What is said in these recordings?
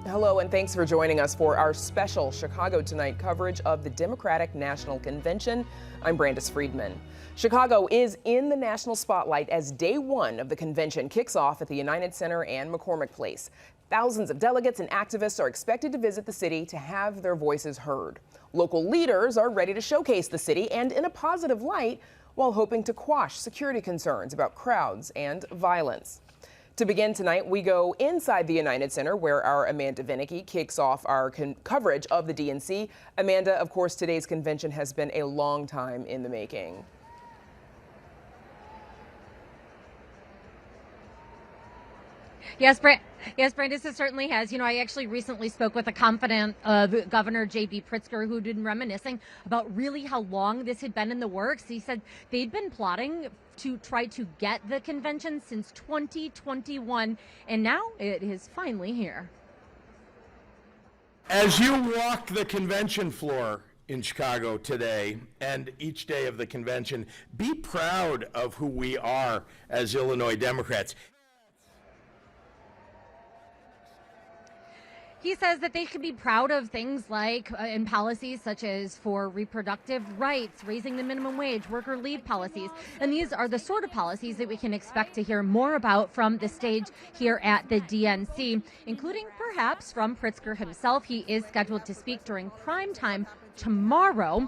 Hello, and thanks for joining us for our special Chicago Tonight coverage of the Democratic National Convention. I'm Brandis Friedman. Chicago is in the national spotlight as day one of the convention kicks off at the United Center and McCormick Place. Thousands of delegates and activists are expected to visit the city to have their voices heard. Local leaders are ready to showcase the city and in a positive light while hoping to quash security concerns about crowds and violence. To begin tonight, we go inside the United Center where our Amanda Vinicky kicks off our coverage of the DNC. Amanda, of course, today's convention has been a long time in the making. Yes, Brandis, it certainly has. You know, I actually recently spoke with a confidant of Governor J.B. Pritzker, who'd been reminiscing about really how long this had been in the works. He said they'd been plotting to try to get the convention since 2021, and now it is finally here. As you walk the convention floor in Chicago today and each day of the convention, be proud of who we are as Illinois Democrats. He says that they should be proud of things like in policies such as for reproductive rights, raising the minimum wage, worker leave policies. And these are the sort of policies that we can expect to hear more about from the stage here at the DNC, including perhaps from Pritzker himself. He is scheduled to speak during prime time tomorrow.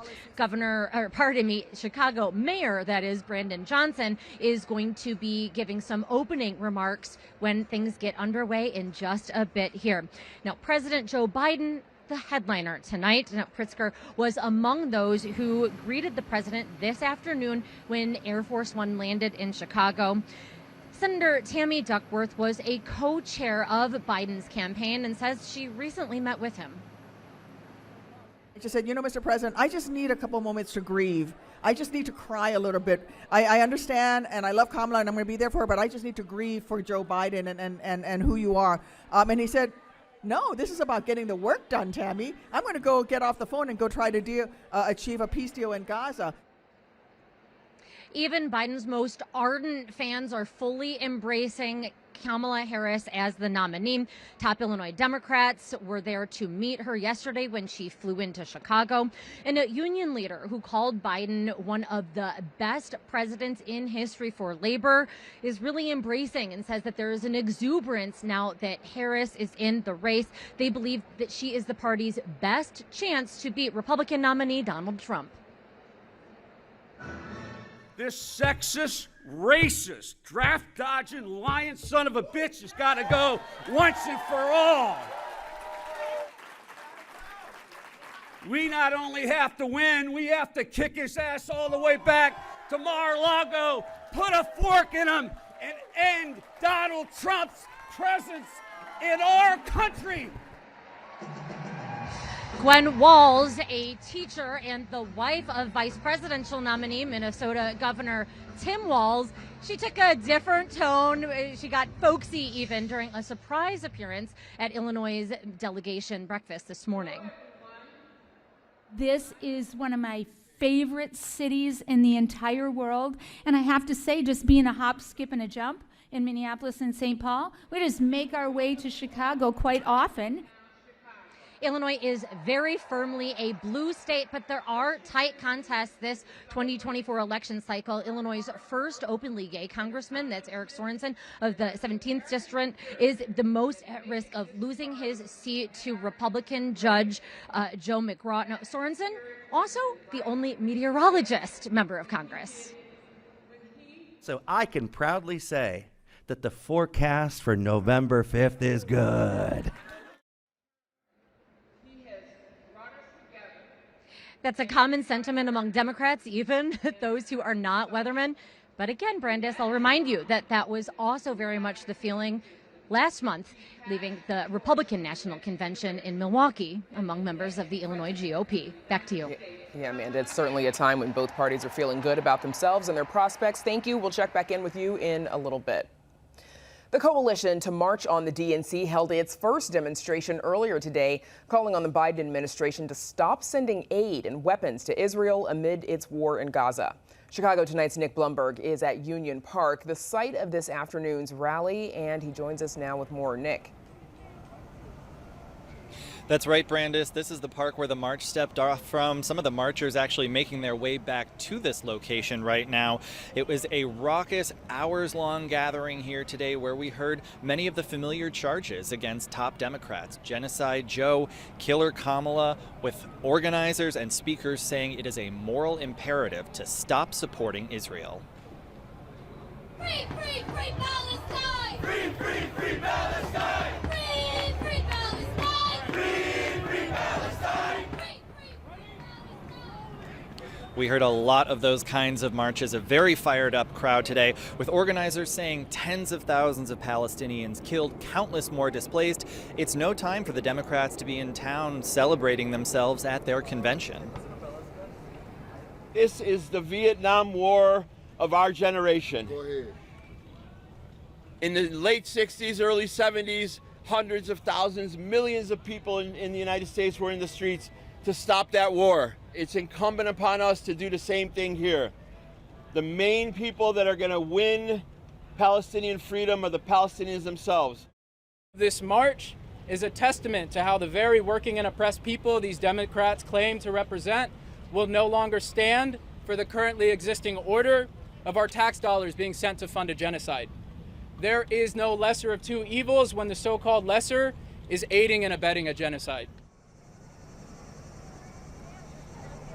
Chicago Mayor, that is, Brandon Johnson, is going to be giving some opening remarks when things get underway in just a bit here. Now, President Joe Biden, the headliner tonight. Now, Pritzker was among those who greeted the president this afternoon when Air Force One landed in Chicago. Senator Tammy Duckworth was a co-chair of Biden's campaign and says she recently met with him. I just said, you know, Mr. President, I just need a couple moments to grieve. I just need to cry a little bit. I understand, and I love Kamala, and I'm going to be there for her, but I just need to grieve for Joe Biden and who you are. And he said, no, this is about getting the work done, Tammy. I'm going to go get off the phone and go try to achieve a peace deal in Gaza. Even Biden's most ardent fans are fully embracing Kamala Harris as the nominee. Top Illinois Democrats were there to meet her yesterday when she flew into Chicago. And a union leader who called Biden one of the best presidents in history for labor is really embracing and says that there is an exuberance now that Harris is in the race. They believe that she is the party's best chance to beat Republican nominee Donald Trump. This sexist, racist, draft-dodging, lying son of a bitch has got to go once and for all. We not only have to win, we have to kick his ass all the way back to Mar-a-Lago, put a fork in him, and end Donald Trump's presence in our country. Gwen Walsh, a teacher and the wife of vice presidential nominee Minnesota Governor Tim Walz, she took a different tone. She got folksy even during a surprise appearance at Illinois' delegation breakfast this morning. This is one of my favorite cities in the entire world, and I have to say, just being a hop, skip, and a jump in Minneapolis and St. Paul, we just make our way to Chicago quite often. Illinois is very firmly a blue state, but there are tight contests this 2024 election cycle. Illinois' first openly gay congressman, that's Eric Sorensen of the 17th district, is the most at risk of losing his seat to Republican Judge Joe McGraw. Now, Sorensen, also the only meteorologist member of Congress. So I can proudly say that the forecast for November 5th is good. That's a common sentiment among Democrats, even those who are not weathermen. But again, Brandis, I'll remind you that that was also very much the feeling last month, leaving the Republican National Convention in Milwaukee among members of the Illinois GOP. Back to you. Yeah, Amanda, it's certainly a time when both parties are feeling good about themselves and their prospects. Thank you. We'll check back in with you in a little bit. The coalition to march on the DNC held its first demonstration earlier today, calling on the Biden administration to stop sending aid and weapons to Israel amid its war in Gaza. Chicago Tonight's Nick Blumberg is at Union Park, the site of this afternoon's rally, and he joins us now with more. Nick. That's right, Brandis. This is the park where the march stepped off from. Some of the marchers actually making their way back to this location right now. It was a raucous, hours-long gathering here today where we heard many of the familiar charges against top Democrats. Genocide Joe, Killer Kamala, with organizers and speakers saying it is a moral imperative to stop supporting Israel. Free, free, free Palestine! Free, free, free Palestine! Free, free Palestine! Free, free Palestine! We heard a lot of those kinds of marches, a very fired up crowd today, with organizers saying tens of thousands of Palestinians killed, countless more displaced. It's no time for the Democrats to be in town celebrating themselves at their convention. This is the Vietnam War of our generation. Go ahead. In the late 60s, early 70s, hundreds of thousands, millions of people in the United States were in the streets to stop that war. It's incumbent upon us to do the same thing here. The main people that are going to win Palestinian freedom are the Palestinians themselves. This march is a testament to how the very working and oppressed people these Democrats claim to represent will no longer stand for the currently existing order of our tax dollars being sent to fund a genocide. There is no lesser of two evils when the so-called lesser is aiding and abetting a genocide.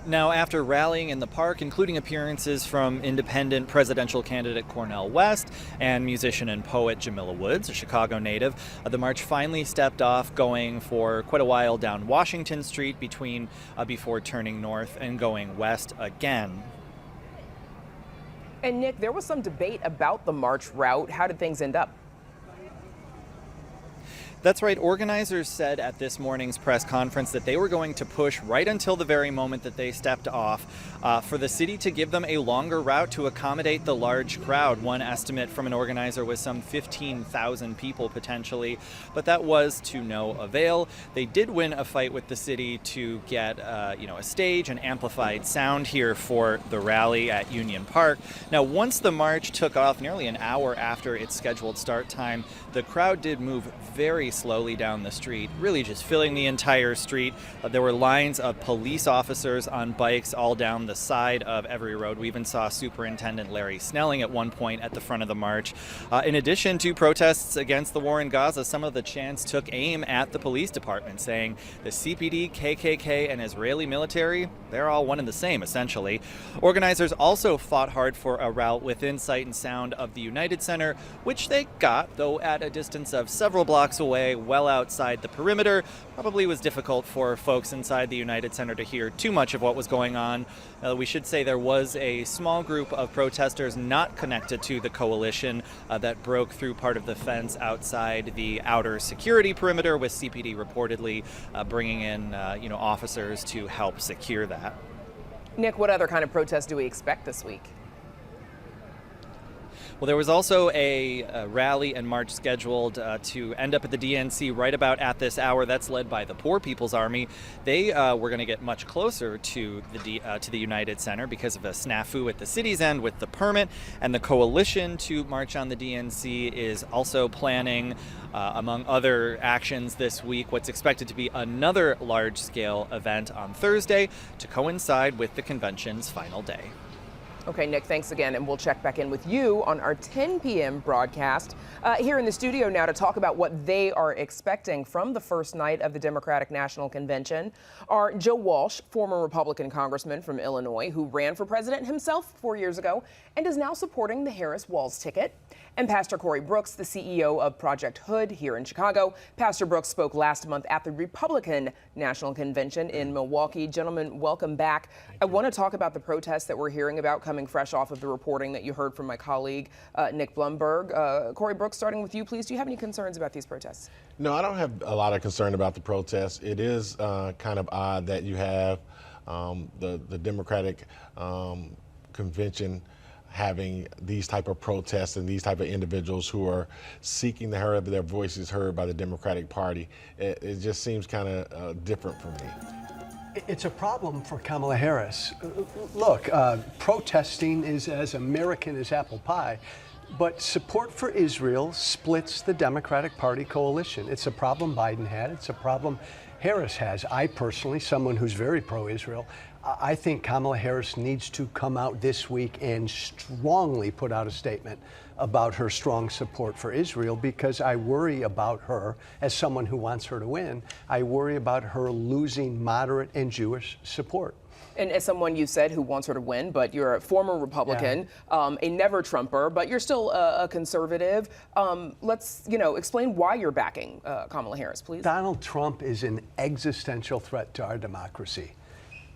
Now, after rallying in the park, including appearances from independent presidential candidate Cornel West and musician and poet Jamila Woods, a Chicago native, the march finally stepped off, going for quite a while down Washington Street before turning north and going west again. And Nick, there was some debate about the march route. How did things end up? That's right. Organizers said at this morning's press conference that they were going to push right until the very moment that they stepped off for the city to give them a longer route to accommodate the large crowd. One estimate from an organizer was some 15,000 people potentially, but that was to no avail. They did win a fight with the city to get a stage and amplified sound here for the rally at Union Park. Now, once the march took off nearly an hour after its scheduled start time, the crowd did move very slowly down the street, really just filling the entire street. There were lines of police officers on bikes all down the side of every road. We even saw Superintendent Larry Snelling at one point at the front of the march. In addition to protests against the war in Gaza, some of the chants took aim at the police department, saying the CPD, KKK, and Israeli military, they're all one and the same, essentially. Organizers also fought hard for a route within sight and sound of the United Center, which they got, though at a distance of several blocks away, well outside the perimeter. Probably was difficult for folks inside the United Center to hear too much of what was going on. We should say there was a small group of protesters not connected to the coalition that broke through part of the fence outside the outer security perimeter, with CPD reportedly bringing in officers to help secure that. Nick, what other kind of protests do we expect this week? Well, there was also a rally and march scheduled to end up at the DNC right about at this hour. That's led by the Poor People's Army. They were going to get much closer to the United Center because of a snafu at the city's end with the permit. And the coalition to march on the DNC is also planning, among other actions this week, what's expected to be another large-scale event on Thursday to coincide with the convention's final day. Okay, Nick, thanks again, and we'll check back in with you on our 10 p.m. broadcast. Here in the studio now to talk about what they are expecting from the first night of the Democratic National Convention are Joe Walsh, former Republican congressman from Illinois, who ran for president himself 4 years ago and is now supporting the Harris-Walz ticket, and Pastor Corey Brooks, the CEO of Project Hood here in Chicago. Pastor Brooks spoke last month at the Republican National Convention in Milwaukee. Gentlemen, welcome back. I want to talk about the protests that we're hearing about coming fresh off of the reporting that you heard from my colleague, Nick Blumberg. Corey Brooks, starting with you, please. Do you have any concerns about these protests? No, I don't have a lot of concern about the protests. It is kind of odd that you have the Democratic convention having these type of protests and these type of individuals who are seeking to have their voices heard by the Democratic Party. It just seems kind of different for me. It's a problem for Kamala Harris. Look, protesting is as American as apple pie. But support for Israel splits the Democratic Party coalition. It's a problem Biden had. It's a problem Harris has. I personally, someone who's very pro-Israel, I think Kamala Harris needs to come out this week and strongly put out a statement about her strong support for Israel, because I worry about her, as someone who wants her to win, I worry about her losing moderate and Jewish support. And as someone you said who wants her to win, but you're a former Republican, a never Trumper, but you're still a conservative. Let's, explain why you're backing Kamala Harris, please. Donald Trump is an existential threat to our democracy.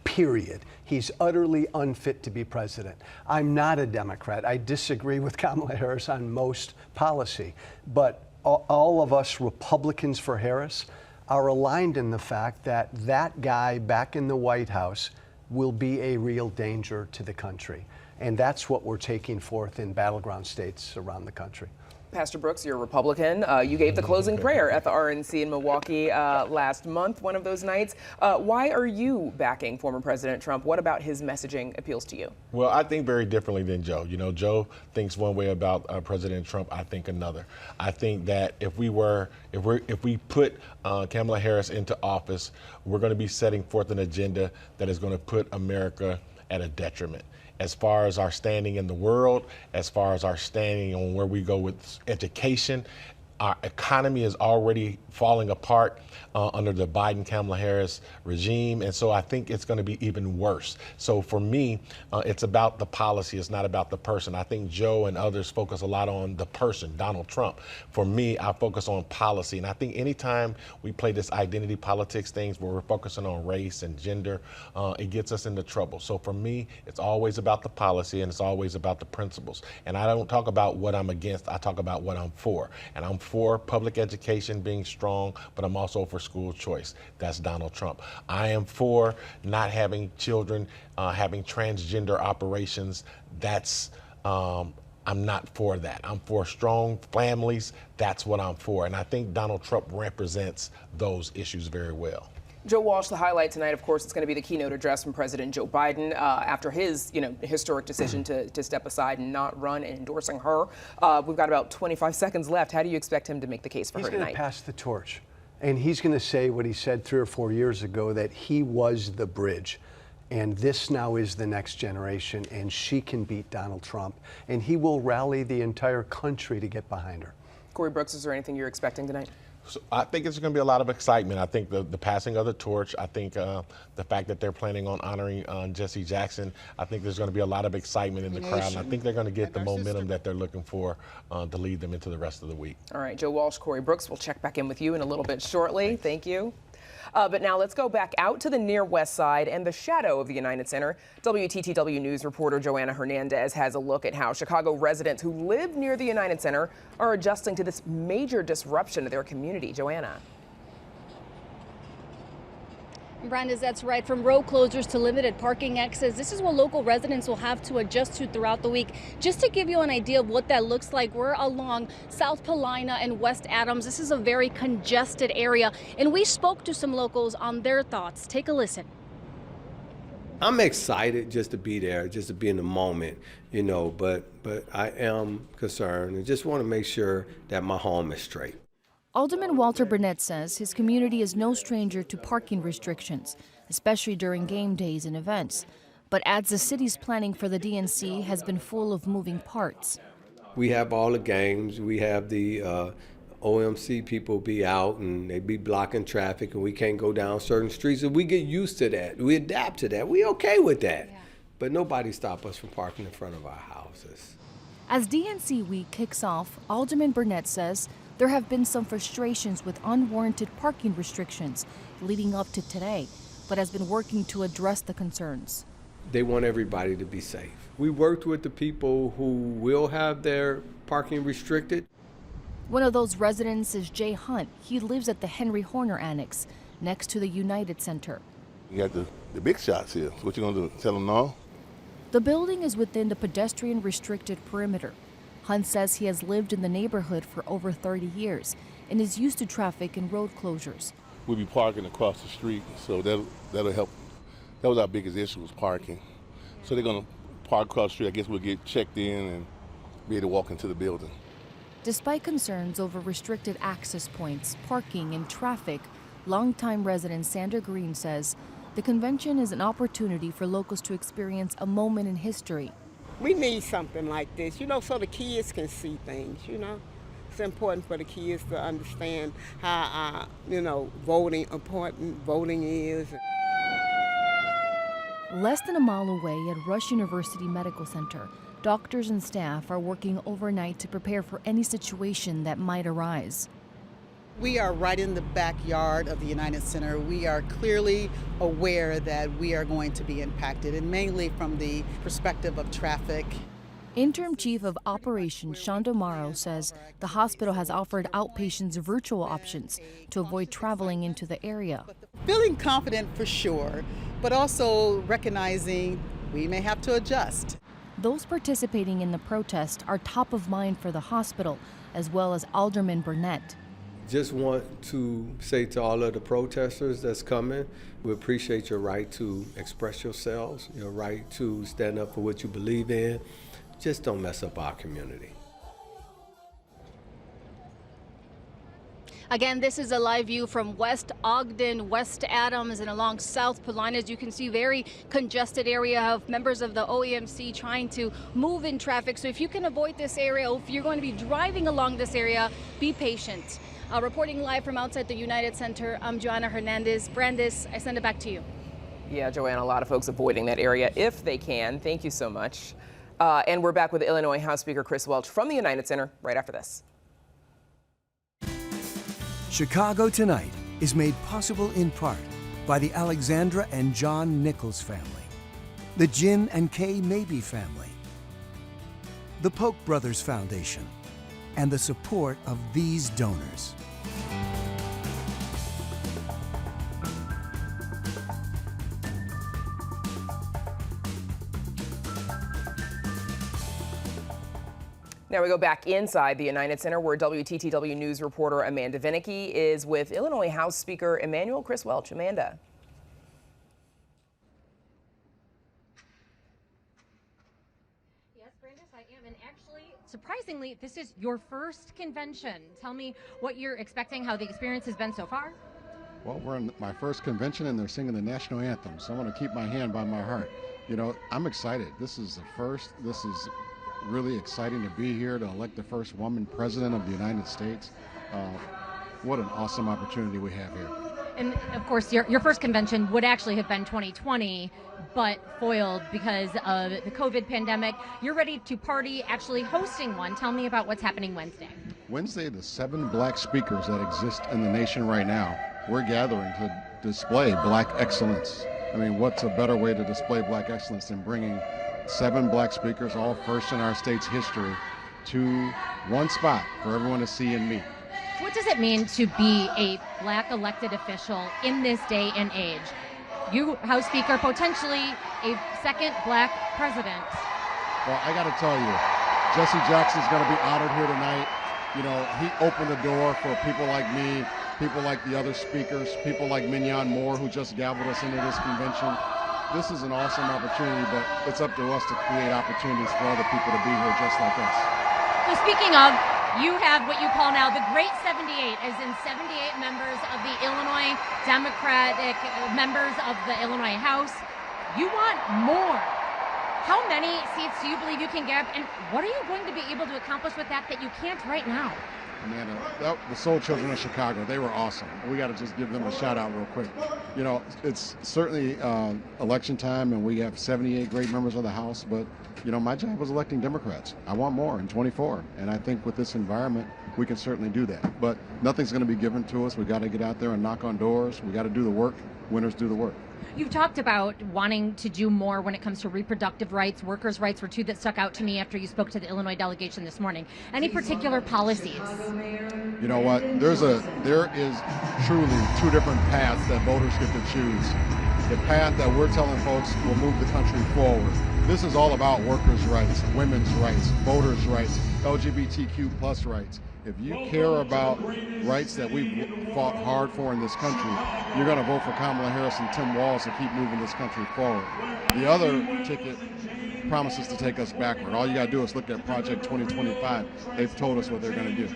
Period. He's utterly unfit to be president. I'm not a Democrat. I disagree with Kamala Harris on most policy. But all of us Republicans for Harris are aligned in the fact that that guy back in the White House will be a real danger to the country. And that's what we're taking forth in battleground states around the country. Pastor Brooks, you're a Republican. You gave the closing prayer at the RNC in Milwaukee last month, one of those nights. Why are you backing former President Trump? What about his messaging appeals to you? Well, I think very differently than Joe. Joe thinks one way about President Trump. I think another. I think that if we put Kamala Harris into office, we're going to be setting forth an agenda that is going to put America at a detriment, as far as our standing in the world, as far as our standing on where we go with education. Our economy is already falling apart under the Biden-Kamala Harris regime, and so I think it's going to be even worse. So for me, it's about the policy. It's not about the person. I think Joe and others focus a lot on the person, Donald Trump. For me, I focus on policy, and I think anytime we play this identity politics things where we're focusing on race and gender, it gets us into trouble. So for me, it's always about the policy, and it's always about the principles. And I don't talk about what I'm against. I talk about what I'm for. And I'm for public education being strong, but I'm also for school choice. That's Donald Trump. I am for not having children having transgender operations. That's I'm not for that. I'm for strong families. That's what I'm for. And I think Donald Trump represents those issues very well. Joe Walsh, the highlight tonight, of course, it's going to be the keynote address from President Joe Biden after his, historic decision to step aside and not run, and endorsing her. We've got about 25 seconds left. How do you expect him to make the case for her tonight? He's going to pass the torch, and he's going to say what he said 3 or 4 years ago, that he was the bridge. And this now is the next generation, and she can beat Donald Trump, and he will rally the entire country to get behind her. Corey Brooks, is there anything you're expecting tonight? So I think it's going to be a lot of excitement. I think the passing of the torch, I think the fact that they're planning on honoring Jesse Jackson, I think there's going to be a lot of excitement in the crowd, and I think they're going to get the momentum that they're looking for to lead them into the rest of the week. All right, Joe Walsh, Corey Brooks, we'll check back in with you in a little bit shortly. Thank you. But now let's go back out to the near west side and the shadow of the United Center. WTTW News reporter Joanna Hernandez has a look at how Chicago residents who live near the United Center are adjusting to this major disruption to their community. Joanna. Brandes, that's right. From road closures to limited parking access, this is what local residents will have to adjust to throughout the week. Just to give you an idea of what that looks like, we're along South Paulina and West Adams. This is a very congested area, and we spoke to some locals on their thoughts. Take a listen. I'm excited just to be there, just to be in the moment, but I am concerned and just want to make sure that my home is straight. Alderman Walter Burnett says his community is no stranger to parking restrictions, especially during game days and events, but adds the city's planning for the DNC has been full of moving parts. We have all the games, we have the OMC people be out and they be blocking traffic and we can't go down certain streets, and we get used to that. We adapt to that. We okay with that. Yeah. But nobody stop us from parking in front of our houses. As DNC week kicks off, Alderman Burnett says there have been some frustrations with unwarranted parking restrictions leading up to today, but has been working to address the concerns. They want everybody to be safe. We worked with the people who will have their parking restricted. One of those residents is Jay Hunt. He lives at the Henry Horner Annex, next to the United Center. You got the big shots here. What you gonna do, tell them no? The building is within the pedestrian restricted perimeter. Hunt says he has lived in the neighborhood for over 30 years and is used to traffic and road closures. We'll be parking across the street, so that'll help. That was our biggest issue, was parking. So they're gonna park across the street. I guess we'll get checked in and be able to walk into the building. Despite concerns over restricted access points, parking, and traffic, longtime resident Sandra Green says the convention is an opportunity for locals to experience a moment in history. We need something like this, so the kids can see things, It's important for the kids to understand how, important voting is. Less than a mile away at Rush University Medical Center, doctors and staff are working overnight to prepare for any situation that might arise. We are right in the backyard of the United Center. We are clearly aware that we are going to be impacted, and mainly from the perspective of traffic. Interim Chief of Operations Shonda Morrow says the hospital has offered outpatients virtual options to avoid traveling into the area. Feeling confident for sure, but also recognizing we may have to adjust. Those participating in the protest are top of mind for the hospital, as well as Alderman Burnett. Just want to say to all of the protesters that's coming, we appreciate your right to express yourselves, your right to stand up for what you believe in. Just don't mess up our community. Again, this is a live view from West Ogden, West Adams, and along South Paulina. As you can see, very congested area of members of the OEMC trying to move in traffic. So if you can avoid this area, if you're going to be driving along this area, be patient. Reporting live from outside the United Center, I'm Joanna Hernandez. Brandis, I send it back to you. Yeah, Joanna, a lot of folks avoiding that area if they can. Thank you so much. And we're back with Illinois House Speaker Chris Welch from the United Center right after this. Chicago Tonight is made possible in part by the Alexandra and John Nichols family, the Jim and Kay Mabey family, the Polk Brothers Foundation, and the support of these donors. Now we go back inside the United Center where WTTW News reporter Amanda Vinicky is with Illinois House Speaker Emanuel Chris Welch. Amanda. Yes, Brandis, I am. And actually, surprisingly, this is your first convention. Tell me what you're expecting, how the experience has been so far. Well, we're in my first convention and they're singing the national anthem, so I'm going to keep my hand by my heart. I'm excited. This is the first. This is really exciting to be here to elect the first woman president of the United States. What an awesome opportunity we have here. And of course, your first convention would actually have been 2020, but foiled because of the COVID pandemic. You're ready to party, actually hosting one. Tell me about what's happening Wednesday. Wednesday, the 7 black speakers that exist in the nation right now, we're gathering to display black excellence. I mean, what's a better way to display black excellence than bringing 7 black speakers, all first in our state's history, to one spot for everyone to see and meet. What does it mean to be a black elected official in this day and age? You, House Speaker, potentially a second black president. Well, I got to tell you, Jesse Jackson's going to be honored here tonight. He opened the door for people like me, people like the other speakers, people like Mignon Moore, who just gavelled us into this convention. This is an awesome opportunity, but it's up to us to create opportunities for other people to be here just like us. So speaking of, you have what you call now the Great 78, as in 78 members of the Illinois Democratic members of the Illinois House. You want more. How many seats do you believe you can get, and what are you going to be able to accomplish with that you can't right now? Amanda, the Soul Children of Chicago, they were awesome. We got to just give them a shout out real quick. It's certainly election time and we have 78 great members of the House, but my job was electing Democrats. I want more in 24, and I think with this environment, we can certainly do that. But nothing's going to be given to us. We got to get out there and knock on doors. We got to do the work. Winners do the work. You've talked about wanting to do more when it comes to reproductive rights. Workers' rights were two that stuck out to me after you spoke to the Illinois delegation this morning. Any particular policies? You know what? There is truly 2 different paths that voters get to choose. The path that we're telling folks will move the country forward. This is all about workers' rights, women's rights, voters' rights, LGBTQ plus rights. If you care about rights that we've fought hard for in this country, you're going to vote for Kamala Harris and Tim Walz to keep moving this country forward. The other ticket promises to take us backward. All you got to do is look at Project 2025. They've told us what they're going to do.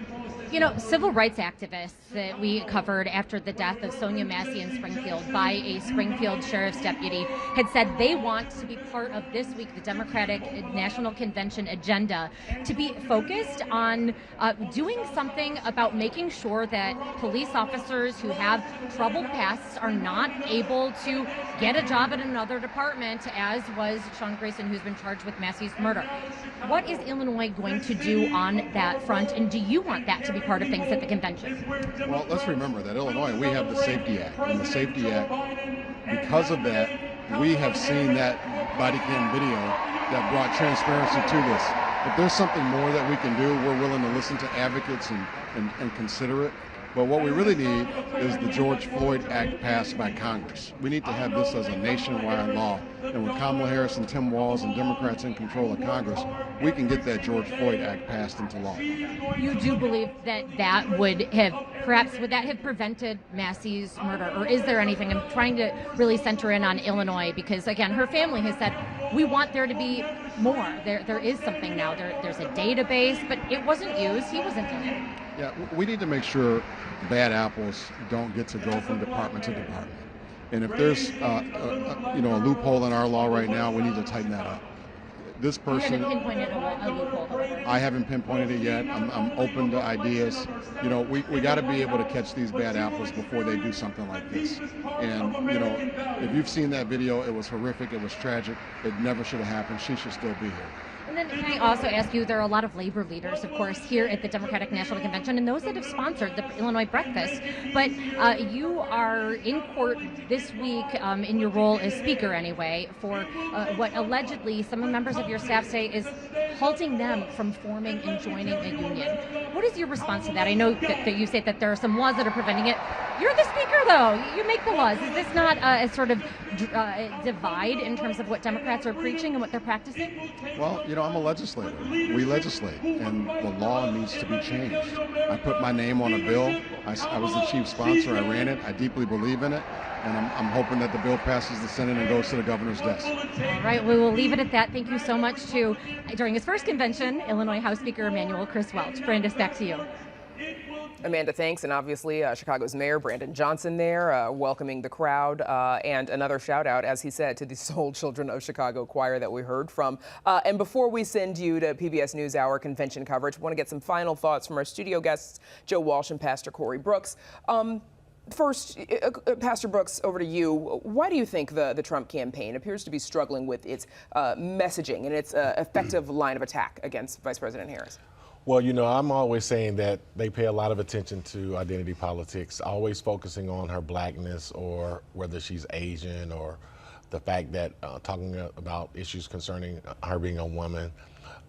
You know, civil rights activists that we covered after the death of Sonia Massey in Springfield by a Springfield sheriff's deputy had said they want to be part of this week, the Democratic National Convention agenda, to be focused on doing something about making sure that police officers who have troubled pasts are not able to get a job at another department, as was Sean Grayson, who's been charged with Massey's murder. What is Illinois going to do on that front, and do you want that to be part of things at the convention? Well, let's remember that Illinois, we have the Safety Act. And the Safety Act, because of that, we have seen that body cam video that brought transparency to this. If there's something more that we can do, we're willing to listen to advocates and consider it. But what we really need is the George Floyd Act passed by Congress. We need to have this as a nationwide law. And with Kamala Harris and Tim Walz and Democrats in control of Congress, we can get that George Floyd Act passed into law. You do believe that that would have prevented Massey's murder? Or is there anything? I'm trying to really center in on Illinois because, again, her family has said, we want there to be more. There is something now. There's a database, but it wasn't used. He wasn't in it. Yeah, we need to make sure bad apples don't get to go from department to department. And if there's a loophole in our law right now, we need to tighten that up. This person, you haven't pinpointed a loophole, however. I haven't pinpointed it yet. I'm open to ideas. You know, we got to be able to catch these bad apples before they do something like this. And, you know, if you've seen that video, it was horrific. It was tragic. It never should have happened. She should still be here. And then can I also ask you, there are a lot of labor leaders, of course, here at the Democratic National Convention, and those that have sponsored the Illinois breakfast. But you are in court this week in your role as speaker, anyway, for what allegedly some members of your staff say is halting them from forming and joining a union. What is your response to that? I know that you say that there are some laws that are preventing it. You're the speaker, though. You make the laws. Is this not a sort of divide in terms of what Democrats are preaching and what they're practicing? Well, you know, I'm a legislator. We legislate, and the law needs to be changed. I put my name on a bill. I was the chief sponsor. I ran it. I deeply believe in it, and I'm hoping that the bill passes the Senate and goes to the governor's desk. All right, we will leave it at that. Thank you so much to, during his first convention, Illinois House Speaker Emanuel Welch. Brandis, back to you. Amanda, thanks. And obviously Chicago's Mayor Brandon Johnson there welcoming the crowd, and another shout out, as he said, to the Soul Children of Chicago choir that we heard from. And before we send you to PBS NewsHour convention coverage, we want to get some final thoughts from our studio guests, Joe Walsh and Pastor Corey Brooks. First, Pastor Brooks, over to you. Why do you think the Trump campaign appears to be struggling with its messaging and its effective line of attack against Vice President Harris? Well, you know, I'm always saying that they pay a lot of attention to identity politics, always focusing on her blackness or whether she's Asian or the fact that talking about issues concerning her being a woman.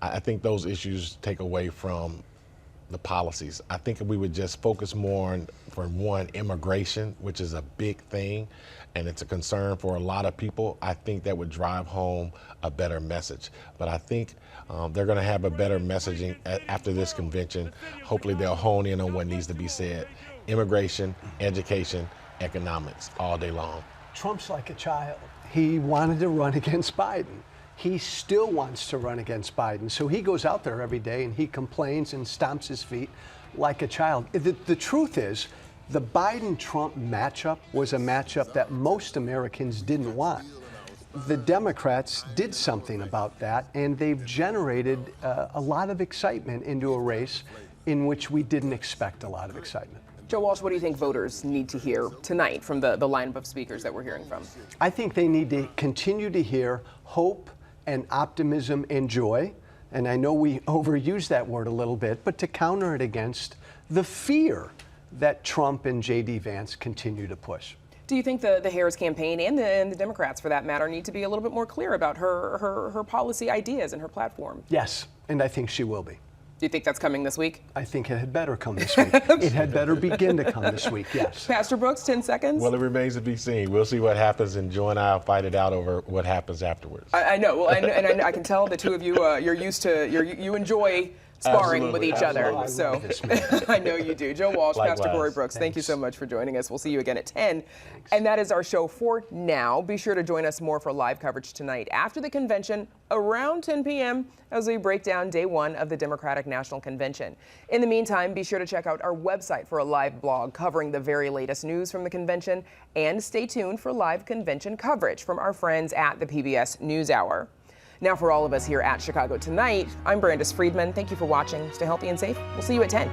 I think those issues take away from the policies. I think if we would just focus more on, for one, immigration, which is a big thing, and it's a concern for a lot of people, I think that would drive home a better message. But I think they're going to have a better messaging after this convention. Hopefully they'll hone in on what needs to be said. Immigration, education, economics, all day long. Trump's like a child. He wanted to run against Biden. He still wants to run against Biden. So he goes out there every day and he complains and stomps his feet like a child. The truth is, the Biden-Trump matchup was a matchup that most Americans didn't want. The Democrats did something about that, and they've generated a lot of excitement into a race in which we didn't expect a lot of excitement. Joe Walsh, what do you think voters need to hear tonight from the lineup of speakers that we're hearing from? I think they need to continue to hear hope and optimism and joy. And I know we overuse that word a little bit, but to counter it against the fear that Trump and J.D. Vance continue to push. Do you think the Harris campaign and the Democrats, for that matter, need to be a little bit more clear about her policy ideas and her platform? Yes, and I think she will be. Do you think that's coming this week? I think it had better come this week. It had better begin to come this week, yes. Pastor Brooks, 10 seconds. Well, it remains to be seen. We'll see what happens, and Joe and I will fight it out over what happens afterwards. I know. Well, and I can tell the two of you, you're used to, you enjoy sparring with each other. Absolutely. So I love this man. I know you do. Joe Walsh, Pastor Likewise. Corey Brooks, thank you so much for joining us. We'll see you again at 10. Thanks. And that is our show for now. Be sure to join us more for live coverage tonight after the convention around 10 p.m. as we break down day one of the Democratic National Convention. In the meantime, be sure to check out our website for a live blog covering the very latest news from the convention, and stay tuned for live convention coverage from our friends at the PBS NewsHour. Now, for all of us here at Chicago Tonight, I'm Brandis Friedman. Thank you for watching. Stay healthy and safe. We'll see you at 10.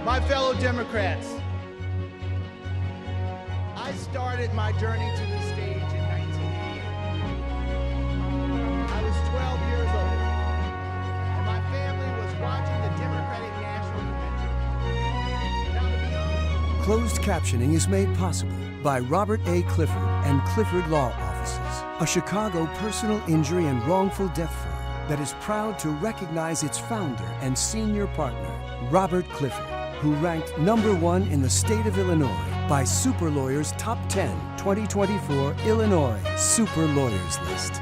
My fellow Democrats, I started my journey to the stage in 1988. I was 12 years old, and my family was watching the Democratic National Convention. Closed captioning is made possible by Robert A. Clifford and Clifford Law Offices, a Chicago personal injury and wrongful death firm that is proud to recognize its founder and senior partner, Robert Clifford, who ranked #1 in the state of Illinois by Super Lawyers Top 10 2024 Illinois Super Lawyers List.